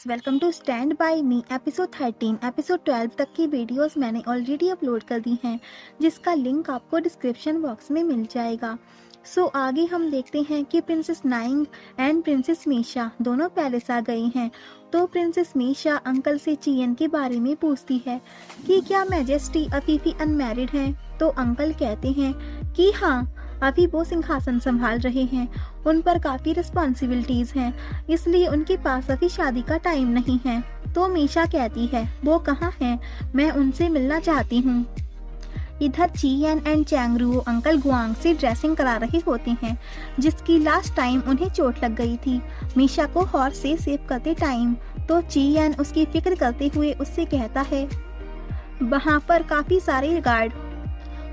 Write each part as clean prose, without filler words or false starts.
Friends, welcome to stand by me. Episode 13 episode 12 तक की videos मैंने ऑलरेडी अपलोड कर दी हैं, जिसका लिंक आपको डिस्क्रिप्शन बॉक्स में मिल जाएगा। आगे हम देखते हैं कि प्रिंसेस नाइंग एंड प्रिंसेस मीशा दोनों पैलेस आ गई हैं। तो प्रिंसेस मीशा अंकल से चियन के बारे में पूछती है कि क्या मैजेस्टी अभी भी अनमैरिड हैं। तो अंकल कहते हैं कि हाँ, अभी वो सिंहासन संभाल रहे हैं, उन पर काफ़ी रिस्पॉन्सिबिलिटीज़ हैं, इसलिए उनके पास अभी शादी का टाइम नहीं है। तो मीशा कहती है वो कहाँ हैं, मैं उनसे मिलना चाहती हूँ। इधर चियन एंड चैंगरुओ अंकल गुआंग से ड्रेसिंग करा रहे होते हैं, जिसकी लास्ट टाइम उन्हें चोट लग गई थी मीशा को हॉर्स से सेव करते टाइम। तो चियन उसकी फिक्र करते हुए उससे कहता है वहाँ पर काफ़ी सारे गार्ड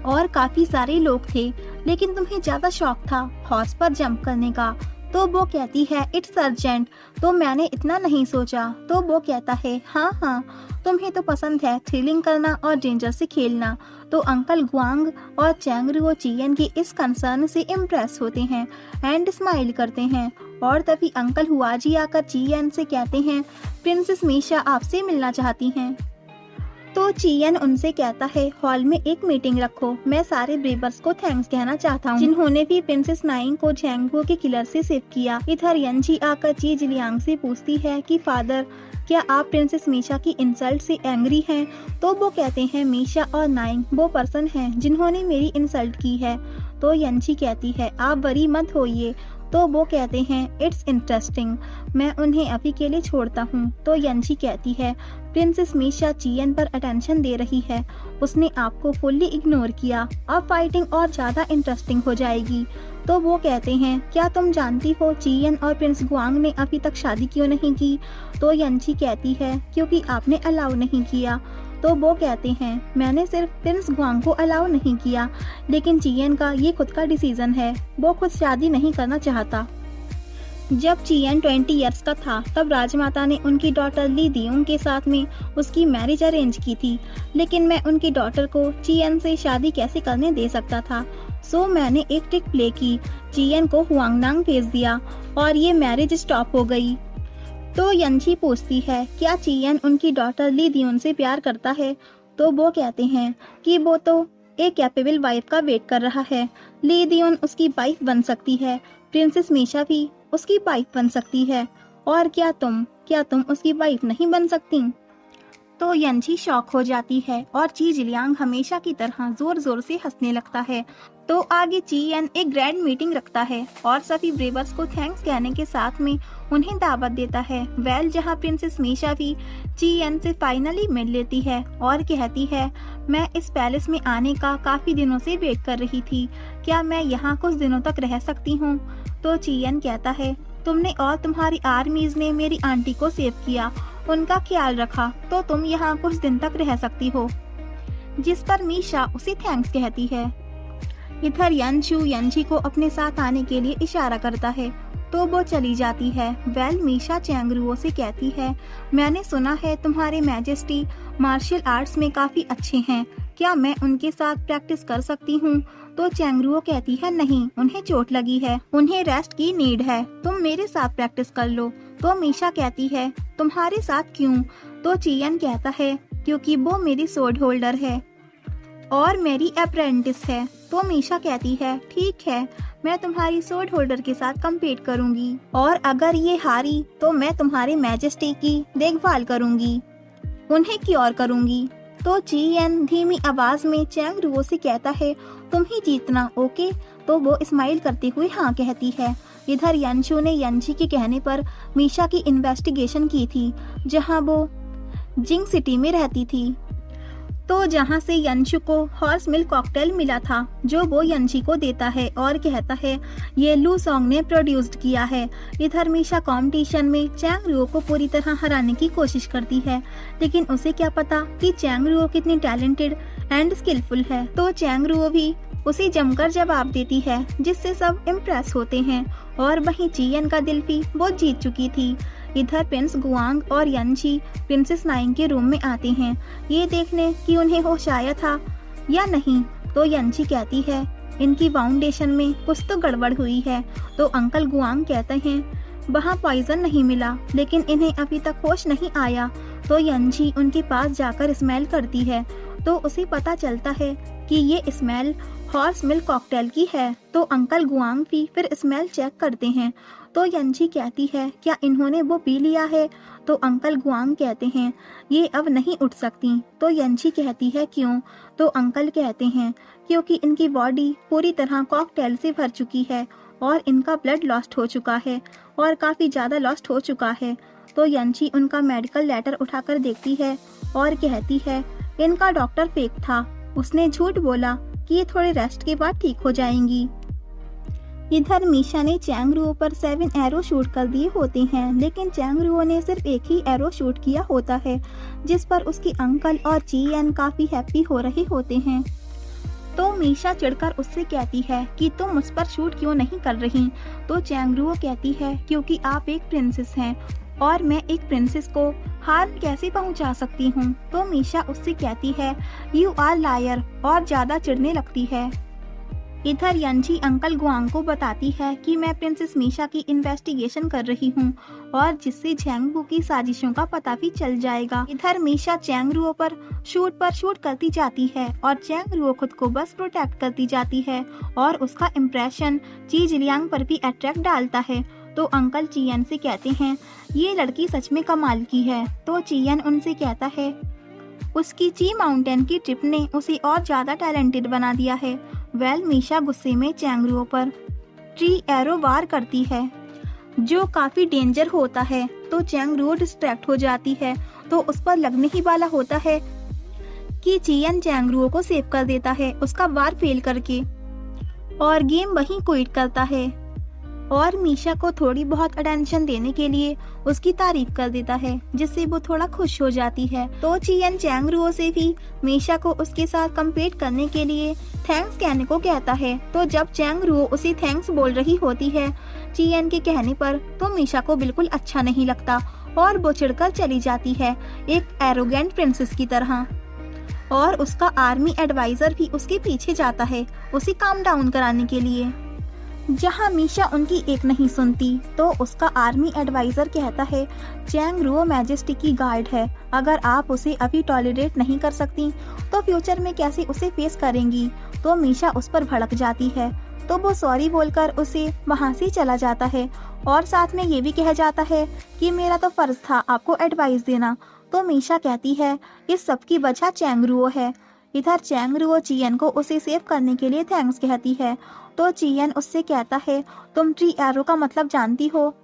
और काफ़ी सारे लोग थे, लेकिन तुम्हें ज़्यादा शौक था हॉर्स पर जंप करने का। तो वो कहती है इट्स अर्जेंट, तो मैंने इतना नहीं सोचा। तो वो कहता है हाँ हाँ, तुम्हें तो पसंद है थ्रिलिंग करना और डेंजर से खेलना। तो अंकल गुआंग और चैंगरुओ चियन की इस कंसर्न से इम्प्रेस होते हैं एंड स्माइल करते हैं। और तभी अंकल हुआजी आकर चियन से कहते हैं प्रिंसेस मीशा आपसे मिलना चाहती हैं। तो चियन उनसे कहता है हॉल में एक मीटिंग रखो, मैं सारे ब्रेवर्स को थैंक्स कहना चाहता हूँ, जिन्होंने भी प्रिंसेस नाइंग को झैंगबो के किलर से सेव किया। इधर यंजी आकर ची जिलियांग से पूछती है कि फादर, क्या आप प्रिंसेस मीशा की इंसल्ट से एंग्री हैं। तो वो कहते हैं मीशा और नाइंग वो पर्सन हैं जिन्होंने मेरी इंसल्ट की है। तो यंजी कहती है आप वरी मत होइए। तो वो कहते हैं इट्स इंटरेस्टिंग, मैं उन्हें अभी के लिए छोड़ता हूँ। तो यंजी कहती है प्रिंसेस मीशा चियन पर अटेंशन दे रही है, उसने आपको फुल्ली इग्नोर किया, अब फाइटिंग और ज़्यादा इंटरेस्टिंग हो जाएगी। तो वो कहते हैं क्या तुम जानती हो चियन और प्रिंस गुआंग ने अभी तक शादी क्यों नहीं की। तो यंजी कहती है क्योंकि आपने अलाउ नहीं किया। तो वो कहते हैं मैंने सिर्फ प्रिंस गुआंग को अलाउ नहीं किया, लेकिन चियन का ये खुद का डिसीजन है, वो खुद शादी नहीं करना चाहता। जब चियन 20 इयर्स का था तब राजमाता ने उनकी डॉटर ली दियोंग के साथ में उसकी मैरिज अरेंज की थी, लेकिन मैं उनकी डॉटर को चियन से शादी कैसे करने दे सकता था। मैंने एक ट्रिक प्ले की, चियन को हुआंगनांग भेज दिया और ये मैरिज स्टॉप हो गई। तो यंजी पूछती है क्या चियन उनकी डॉटर ली दियोन से प्यार करता है। तो वो कहते हैं कि वो तो एक कैपेबल वाइफ का वेट कर रहा है, ली दियोन उसकी वाइफ बन सकती है, प्रिंसेस मीशा भी उसकी वाइफ बन सकती है, और क्या तुम उसकी वाइफ नहीं बन सकती। तो यंजी शॉक हो जाती है और ची जिलियांग हमेशा की तरह जोर जोर से हंसने लगता है। तो आगे चियन एक ग्रैंड मीटिंग रखता है और सभी ब्रेवर्स को थैंक्स कहने के साथ में उन्हें दावत देता है। जहां प्रिंसेस मीशा भी चियन से फाइनली मिल लेती है और कहती है मैं इस पैलेस में आने का काफी दिनों से वेट कर रही थी, क्या मैं यहाँ कुछ दिनों तक रह सकती हूँ। तो चियन कहता है तुमने और तुम्हारी आर्मीज ने मेरी आंटी को सेव किया, उनका ख्याल रखा, तो तुम यहाँ कुछ दिन तक रह सकती हो। जिस पर मीशा उसे थैंक्स कहती है। इधर यंशु यंजी को अपने साथ आने के लिए इशारा करता है, तो वो चली जाती है। मीशा चैंगरुओ से कहती है मैंने सुना है तुम्हारे मैजेस्टी मार्शल आर्ट्स में काफी अच्छे हैं, क्या मैं उनके साथ प्रैक्टिस कर सकती हूँ। तो चैंगरुओ कहती है नहीं, उन्हें चोट लगी है, उन्हें रेस्ट की नीड है, तुम मेरे साथ प्रैक्टिस कर लो। तो मीशा कहती है तुम्हारे साथ क्यों। तो चियन कहता है क्योंकि वो मेरी सोर्ड होल्डर है और मेरी अप्रेंटिस है। तो मीशा कहती है ठीक है, मैं तुम्हारी सोर्ड होल्डर के साथ कम्पीट करूंगी और अगर ये हारी तो मैं तुम्हारे मैजेस्टी की देखभाल करूंगी, उन्हें क्योर करूंगी। तो चियन धीमी आवाज में चैंगरुओ से कहता है तुम ही जीतना, ओके। तो वो स्माइल करते हुए हाँ कहती है। इधर यंशु ने यंजी के कहने पर मीशा की इन्वेस्टिगेशन की थी, जहां वो जिंग सिटी में रहती थी, तो जहां से यंशु को हॉर्स मिल्क कॉकटेल मिला था, जो वो यंशी को देता है और कहता है ये लू सॉन्ग ने प्रोड्यूस्ड किया है। इधर मीशा कंपटीशन में चैंगरुओ को पूरी तरह हराने की कोशिश करती है, लेकिन उसे क्या पता कि चैंगरुओ कितनी टैलेंटेड एंड स्किलफुल है। तो चैंगरुओ भी उसे जमकर जवाब देती है, जिससे सब इम्प्रेस होते हैं। और वहीं चियन का दिल भी वो जीत चुकी थी। इधर प्रिंस गुआंग और यंजी प्रिंसेस नाइंग के रूम में आते हैं, ये देखने कि उन्हें होश आया था या नहीं। तो यंजी कहती है इनकी फाउंडेशन में कुछ तो गड़बड़ हुई है। तो अंकल गुआंग कहते हैं वहाँ पॉइजन नहीं मिला, लेकिन इन्हें अभी तक होश नहीं आया। तो यंजी उनके पास जाकर स्मेल करती है, तो उसे पता चलता है कि ये स्मेल हॉर्स मिल्क कॉकटेल की है। तो अंकल गुआंग भी फिर स्मेल चेक करते हैं। तो यंजी कहती है, क्या इन्होंने वो पी लिया है? तो अंकल गुआंग कहते हैं, ये अब नहीं उठ सकती। तो यंजी कहती है, क्यों? तो अंकल कहते हैं, क्योंकि इनकी बॉडी पूरी तरह कॉकटेल से भर चुकी है और इनका ब्लड लॉस्ट हो चुका है और काफ़ी ज़्यादा लॉस्ट हो चुका है। तो यंजी उनका मेडिकल लेटर उठाकर देखती है और कहती है, इनका डॉक्टर फेक था, उसने झूठ बोला कि ये थोड़े रेस्ट के बाद ठीक हो जाएंगी। इधर मीशा ने चैंग-रुओ पर 7 एरो शूट कर दिए होते हैं, लेकिन चैंग-रुओ ने सिर्फ एक ही एरो शूट किया होता है, जिस पर उसके अंकल और चियन काफी हैप्पी हो रहे होते हैं। तो मीशा चिढ़कर उससे कहती है कि तुम मुझ पर शूट क्यों नहीं कर रही? तो चैंग-रुओ कहती है, क्योंकि आप एक प्रिंसेस हैं और मैं एक प्रिंसेस को हार्म कैसे पहुंचा सकती हूं? तो मीशा उससे कहती है, यू आर लायर, और ज्यादा चिढ़ने लगती है। इधर यंजी अंकल गुआंग को बताती है कि मैं प्रिंसेस मीशा की इन्वेस्टिगेशन कर रही हूँ और जिससे चैंग-वू की साजिशों का पता भी चल जाएगा। इधर मीशा चैंग-रुओ पर शूट करती जाती है और चैंग-रुओ खुद को बस प्रोटेक्ट करती जाती है और उसका इम्प्रेशन ची जिलियांग पर भी अट्रैक्ट डालता है। तो अंकल चियन से कहते हैं, ये लड़की सच में कमाल की है। तो चियन उनसे कहता है, उसकी ची माउंटेन की ट्रिप ने उसे और ज्यादा टैलेंटेड बना दिया है। मीशा गुस्से में चैंग-रुओ पर ट्री एरो वार करती है, जो काफी डेंजर होता है। तो चैंग-रुओ डिस्ट्रैक्ट हो जाती है, तो उस पर लगने ही वाला होता है कि चियन चैंग-रुओ को सेव कर देता है उसका वार फेल करके, और गेम वहीं क्विट करता है और मीशा को थोड़ी बहुत अटेंशन देने के लिए उसकी तारीफ कर देता है, जिससे वो थोड़ा खुश हो जाती है। तो चियन चैंग-रुओ से भी मीशा को उसके साथ कम्पीट करने के लिए थैंक्स कहने को कहता है। तो जब चैंग-रुओ उसे थैंक्स बोल रही होती है चियन के कहने पर, तो मीशा को बिल्कुल अच्छा नहीं लगता और वो चिढ़कर चली जाती है, एक एरोगेंट प्रिंसेस की तरह। और उसका आर्मी एडवाइजर भी उसके पीछे जाता है उसे काम डाउन कराने के लिए। जहां मीशा उनकी एक नहीं सुनती, तो उसका आर्मी एडवाइजर कहता है, चैंग-रुओ मैजेस्टी की गार्ड है, अगर आप उसे अभी टॉलरेट नहीं कर सकती तो फ्यूचर में कैसे उसे फेस करेंगी? तो मीशा उस पर भड़क जाती है, तो वो सॉरी बोलकर उसे वहां से चला जाता है और साथ में ये भी कह जाता है कि मेरा तो फर्ज था आपको एडवाइस देना। तो मीशा कहती है, इस सब की वजह चैंग-रुओ है। इधर चैंग-रुओ चियन को उसे सेव करने के लिए थैंक्स कहती है। तो चियन उससे कहता है, तुम ट्री एरो का मतलब जानती हो?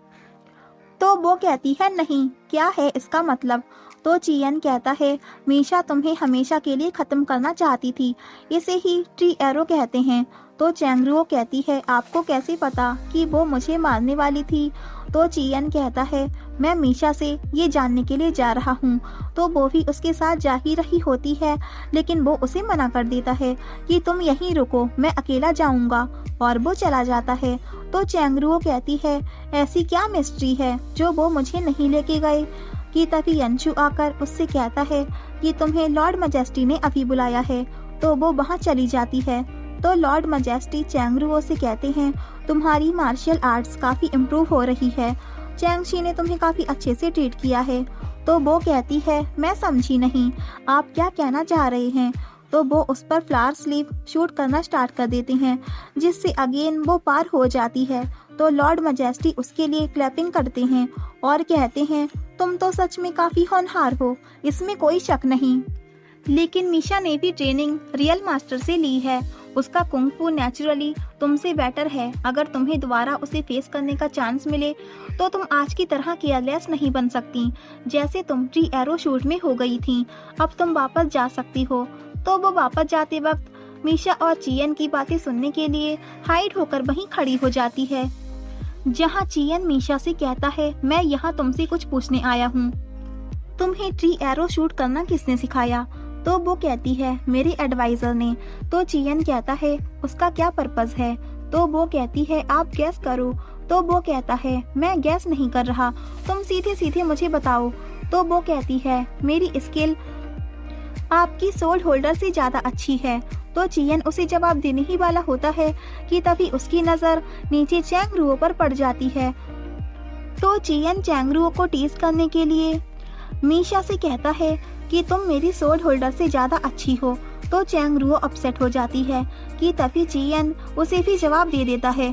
तो वो कहती है, नहीं, क्या है इसका मतलब? तो चियन कहता है, मीशा तुम्हें हमेशा के लिए खत्म करना चाहती थी, इसे ही ट्री एरो कहते हैं। तो चैंग-रुओ कहती है, आपको कैसे पता कि वो मुझे मारने वाली थी? तो चियन कहता है, मैं मीशा से ये जानने के लिए जा रहा हूँ। तो वो भी उसके साथ जा ही रही होती है, लेकिन वो उसे मना कर देता है कि तुम यहीं रुको, मैं अकेला जाऊंगा, और वो चला जाता है। तो चैंग-रुओ कहती है, ऐसी क्या मिस्ट्री है जो वो मुझे नहीं लेके गए? कि तभी यंचू आकर उससे कहता है कि तुम्हें लॉर्ड मैजेस्टी ने अभी बुलाया है। तो वो वहाँ चली जाती है। तो लॉर्ड मैजेस्टी चैंग-रुओ से कहते हैं, तुम्हारी मार्शल आर्ट्स काफी इम्प्रूव हो रही है, चैंग-शी ने तुम्हें काफी अच्छे से ट्रीट किया है। तो वो कहती है, मैं समझी नहीं, आप क्या कहना चाह रहे हैं? तो वो उस पर फ्लावर स्लीव शूट करना स्टार्ट कर देते हैं, जिससे अगेन वो पार हो जाती है। तो लॉर्ड मैजेस्टी उसके लिए क्लैपिंग करते हैं और कहते हैं, तुम तो सच में काफी होनहार हो, इसमें कोई शक नहीं। लेकिन मीशा ने भी ट्रेनिंग रियल मास्टर से ली है, उसका कुंग फू नेचुरली तुमसे बेटर है। अगर तुम्हें दोबारा उसे फेस करने का चांस मिले तो तुम आज की तरह केयरलेस नहीं बन सकती, जैसे तुम ट्री एरो शूट में हो गई थी। अब तुम वापस जा सकती हो। तो वो वापस जाते वक्त मीशा और चियन की बातें सुनने के लिए हाइड होकर वहीं खड़ी हो जाती है, जहां चियन मीशा से कहता है, मैं यहाँ तुमसे कुछ पूछने आया हूँ, तुम्हें ट्री एरो शूट करना किसने सिखाया? तो वो कहती है, मेरे एडवाइजर ने। तो चियन कहता है, उसका क्या पर्पस है? तो वो कहती है, आप गैस करो। तो वो कहता है, मैं गैस नहीं कर रहा, तुम सीधे सीधे मुझे बताओ। तो वो कहती है, मेरी स्किल आपकी सोल होल्डर से ज्यादा अच्छी है। तो चियन उसे जवाब देने ही वाला होता है कि तभी उसकी नजर नीचे चैंग-रुओ पर पड़ जाती है। तो चियन चैंगरुओ को टीज करने के लिए मीशा से कहता है कि तुम मेरी सोर्ड होल्डर से ज्यादा अच्छी हो। तो चैंगरुओ अपसेट हो जाती है कि तभी चियन उसे भी जवाब दे देता है,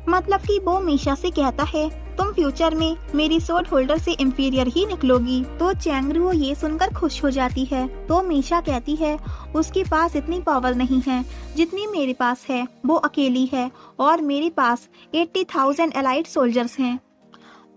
मतलब कि वो मीशा से कहता है तुम फ्यूचर में मेरी सोर्ड होल्डर से इंफीरियर ही निकलोगी। तो चैंगरुओ ये सुनकर खुश हो जाती है। तो मीशा कहती है उसके पास इतनी पावर नहीं है जितनी मेरे पास है, वो अकेली है और मेरे पास 80,000 एलाइट सोल्जर्स हैं,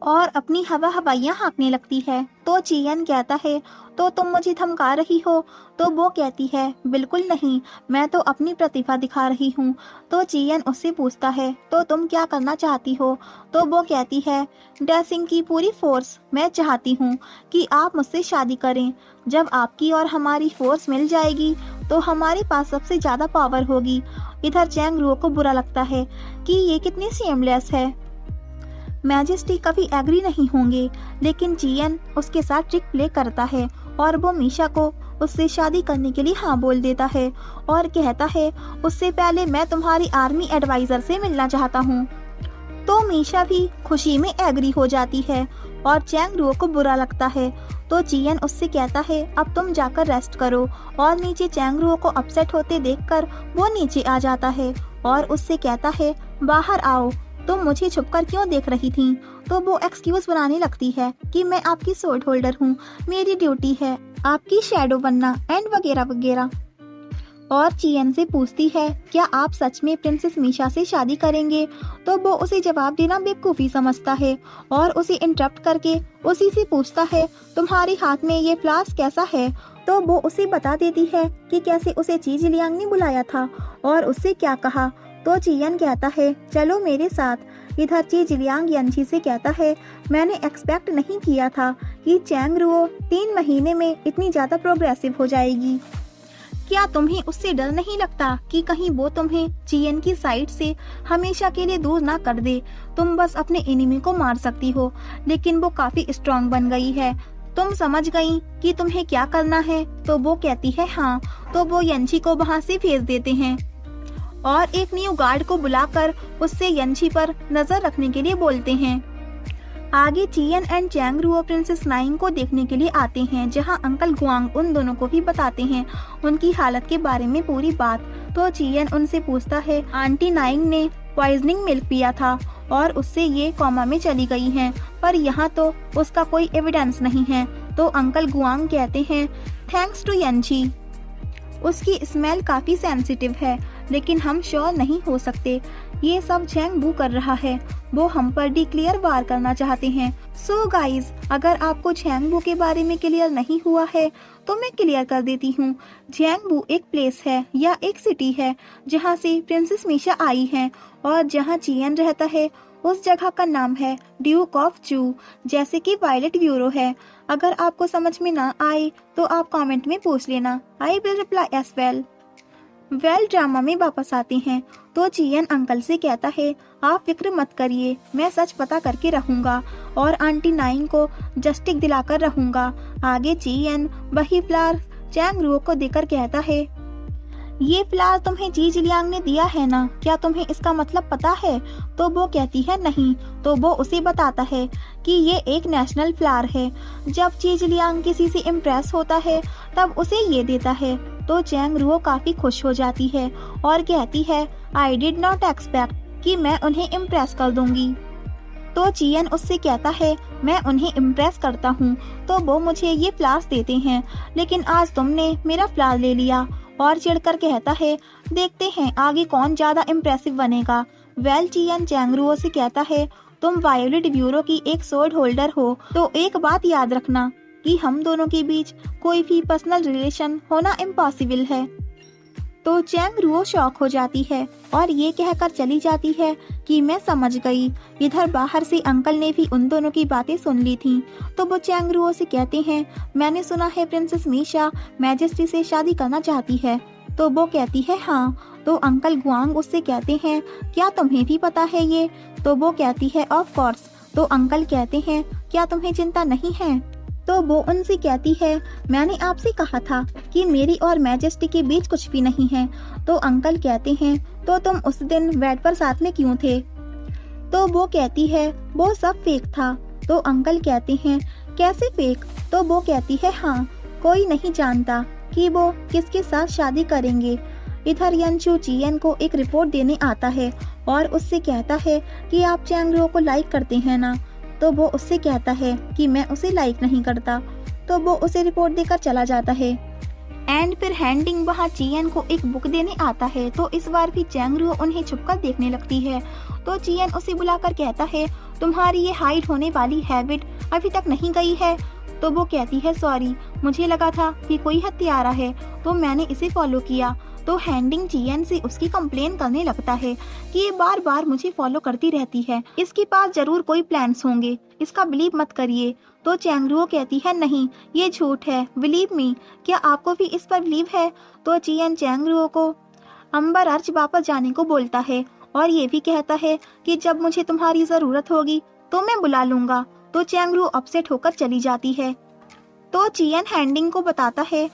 और अपनी हवाइयाँ हाँकने लगती है। तो चियन कहता है तो तुम मुझे धमका रही हो। तो वो कहती है बिल्कुल नहीं, मैं तो अपनी प्रतिभा दिखा रही हूँ। तो चियन उससे पूछता है तो तुम क्या करना चाहती हो। तो वो कहती है ड्रेसिंग की पूरी फोर्स। मैं चाहती हूँ कि आप मुझसे शादी करें। जब आपकी और हमारी फोर्स मिल जाएगी तो हमारे पास सबसे ज़्यादा पावर होगी। इधर चैंगरुओ को बुरा लगता है कि ये कितनी शेमलेस है, मैजेस्टी कभी एग्री नहीं होंगे, लेकिन चियन उसके साथ ट्रिक प्ले करता है और वो मीशा को उससे शादी करने के लिए हाँ बोल देता है और कहता है उससे पहले मैं तुम्हारी आर्मी एडवाइजर से मिलना चाहता हूँ। तो मीशा भी खुशी में एग्री हो जाती है और चैंगरुओ को बुरा लगता है। तो चियन उससे कहता है अब तुम जाकर रेस्ट करो, और नीचे चैंगरुओ को अपसेट होते देखकर वो नीचे आ जाता है और उससे कहता है बाहर आओ, तुम मुझे छुपकर क्यों देख रही थी। तो वो एक्सक्यूज बनाने लगती है कि मैं आपकी सोर्ड होल्डर हूँ, मेरी ड्यूटी है आपकी शैडो बनना एंड वगैरह वगैरह। और चियन से पूछती है क्या आप सच में प्रिंसेस मीशा से शादी करेंगे। तो वो उसे जवाब देना बेवकूफ़ी समझता है और उसे इंटरप्ट करके उसी से पूछता है तुम्हारे हाथ में ये फ्लास्क कैसा है। तो वो उसे बता देती है कि कैसे उसे चीज लियांग ने बुलाया था और उससे क्या कहा। तो चियन कहता है चलो मेरे साथ। इधर चीज लियांग यंशी से कहता है मैंने एक्सपेक्ट नहीं किया था कि चैंगरुओ 3 महीने में इतनी ज़्यादा प्रोग्रेसिव हो जाएगी। क्या तुम्हें उससे डर नहीं लगता कि कहीं वो तुम्हें चियन की साइड से हमेशा के लिए दूर ना कर दे। तुम बस अपने एनिमी को मार सकती हो, लेकिन वो काफी स्ट्रांग बन गई है। तुम समझ गई कि तुम्हें क्या करना है। तो वो कहती है हाँ। तो वो यंशी को वहाँ से भेज देते हैं और एक न्यू गार्ड को बुलाकर उससे यंशी पर नजर रखने के लिए बोलते हैं। आगे चियन एंड चैंगरुओ प्रिंसेस नाइंग को देखने के लिए आते हैं, जहां अंकल गुआंग उन दोनों को भी बताते हैं उनकी हालत के बारे में पूरी बात। तो चियन उनसे पूछता है आंटी नाइंग ने पॉइजनिंग मिल्क पिया था और उससे ये कोमा में चली गई हैं, पर यहाँ तो उसका कोई एविडेंस नहीं है। तो अंकल गुआंग कहते हैं थैंक्स टू यंशी, उसकी स्मेल काफी सेंसिटिव है, लेकिन हम श्योर नहीं हो सकते। ये सब चैंगबू कर रहा है, वो हम पर डिक्लेयर वार करना चाहते हैं। सो गाइज, अगर आपको चैंगबू के बारे में क्लियर नहीं हुआ है तो मैं क्लियर कर देती हूँ। चैंगबू एक प्लेस है या एक सिटी है जहाँ से प्रिंसेस मीशा आई है, और जहाँ चियन रहता है उस जगह का नाम है ड्यूक ऑफ चू, जैसे कि वायलेट ब्यूरो है। अगर आपको समझ में ना आए तो आप कमेंट में पूछ लेना, I will reply as well. Drama में वापस आते हैं तो चियन अंकल से कहता है आप फिक्र मत करिए, मैं सच पता करके रहूंगा और आंटी नाइंग को जस्टिस दिलाकर रहूंगा। आगे चियन वही फ्लावर चैंगरुओ को देकर कहता है ये फ्लावर तुम्हें चीज लियांग ने दिया है ना, क्या तुम्हें इसका मतलब पता है। तो वो कहती है नहीं। तो वो उसे बताता है कि ये एक नेशनल फ्लावर है, जब चीज लियांग किसी से इम्प्रेस होता है तब उसे ये देता है। तो चैंगरुओ काफी खुश हो जाती है और कहती है आई डिड नॉट एक्सपेक्ट कि मैं उन्हें इम्प्रेस कर दूंगी। तो चियन उससे कहता है मैं उन्हें इम्प्रेस करता हूँ तो वो मुझे ये फ्लावर्स देते हैं, लेकिन आज तुमने मेरा फ्लावर ले लिया। और चिढ़कर कहता है देखते हैं आगे कौन ज्यादा इम्प्रेसिव बनेगा। चियन चैंगरुओ से कहता है तुम वायोलेट ब्यूरो की एक सोर्ड होल्डर हो, तो एक बात याद रखना कि हम दोनों के बीच कोई भी पर्सनल रिलेशन होना इम्पॉसिबल है। तो चैंगरुओ शॉक हो जाती है और ये कहकर चली जाती है कि मैं समझ गई। इधर बाहर से अंकल ने भी उन दोनों की बातें सुन ली थी। तो वो चैंगरुओ से कहते हैं मैंने सुना है प्रिंसेस मीशा मैजेस्टी से शादी करना चाहती है। तो वो कहती है हाँ। तो अंकल गुआंग उससे कहते हैं क्या तुम्हें भी पता है ये। तो वो कहती है ऑफ कोर्स। तो अंकल कहते हैं क्या तुम्हें चिंता नहीं है। तो वो उनसे कहती है मैंने आपसे कहा था कि मेरी और मैजेस्टी के बीच कुछ भी नहीं है। तो अंकल कहते हैं तो तुम उस दिन बेड पर साथ में क्यों थे। तो वो कहती है वो सब फेक था। तो अंकल कहते हैं कैसे फेक? तो वो कहती है हाँ, कोई नहीं जानता कि वो किसके साथ शादी करेंगे। इधर यंशु जियन को एक रिपोर्ट देने आता है और उससे कहता है कि आप चैंग रो को लाइक करते हैं ना? तो वो उससे कहता है कि मैं उसे लाइक नहीं करता। तो वो उसे रिपोर्ट देकर चला जाता है। एंड फिर हैंडिंग वहाँ जियन को एक बुक देने आता है। तो इस बार भी चैंग रो उन्हें छुपकर देखने लगती है। तो जियन उसे बुलाकर कहता है तुम्हारी ये हाइड होने वाली हैबिट अभी तक नहीं गई है? तो वो कहती है सॉरी, मुझे लगा था कि कोई हत्यारा है तो मैंने इसे फॉलो किया। तो हैंडिंग जियन से उसकी कंप्लेन करने लगता है कि ये बार बार मुझे फॉलो करती रहती है, इसके पास जरूर कोई प्लान्स होंगे, इसका बिलीव मत करिए। तो चैंग रो कहती है नहीं, ये झूठ है, बिलीव मी। क्या आपको भी इस पर बिलीव है? तो जियन चैंग रो को अंबर अर्च वापस जाने को बोलता है और ये भी कहता है कि जब मुझे तुम्हारी जरूरत होगी तो मैं बुला लूंगा। तो चैंग रो अपसेट होकर चली जाती है। तो जियन हैंडिंग को बताता है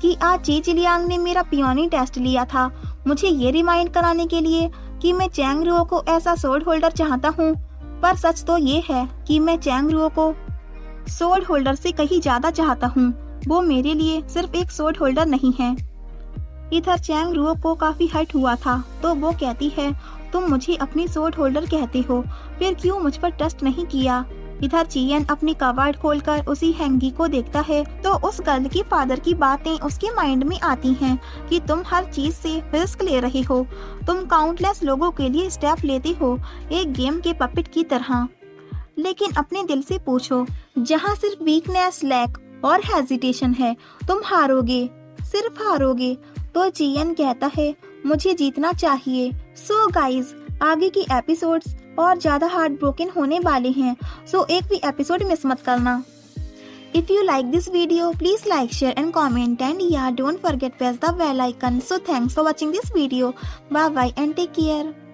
कि आज जी जिलियांग ने मेरा पियोनी टेस्ट लिया था, मुझे ये रिमाइंड कराने के लिए कि मैं चैंग रो को ऐसा सोर्ड होल्डर चाहता हूँ। पर सच तो ये है कि मैं चैंग रो को सोर्ड होल्डर से कहीं ज्यादा चाहता हूँ। वो मेरे लिए सिर्फ एक सोर्ड होल्डर नहीं है। इधर चैंग रो को काफी हर्ट हुआ था। तो वो कहती है तुम मुझे अपनी सोर्ड होल्डर कहते हो, फिर क्यों मुझ पर ट्रस्ट नहीं किया? इधर जियन अपनी कवर्ड खोलकर उसी हैंगी को देखता है। तो उस गर्ल की फादर की बातें उसके माइंड में आती हैं कि तुम हर चीज से रिस्क ले रहे हो, तुम काउंटलेस लोगों के लिए स्टेप लेते हो एक गेम के पपेट की तरह। लेकिन अपने दिल से पूछो, जहाँ सिर्फ वीकनेस, लैक और हेजिटेशन है, तुम हारोगे, सिर्फ हारोगे। तो जियन कहता है मुझे जीतना चाहिए। सो गाइज, आगे की एपिसोड्स और ज्यादा हार्ट ब्रोकन होने वाले हैं, सो एक भी एपिसोड मिस मत करना। If you like this video, please like, share and comment, and yeah, don't forget press the bell icon. So thanks for watching this video. Bye bye and take care.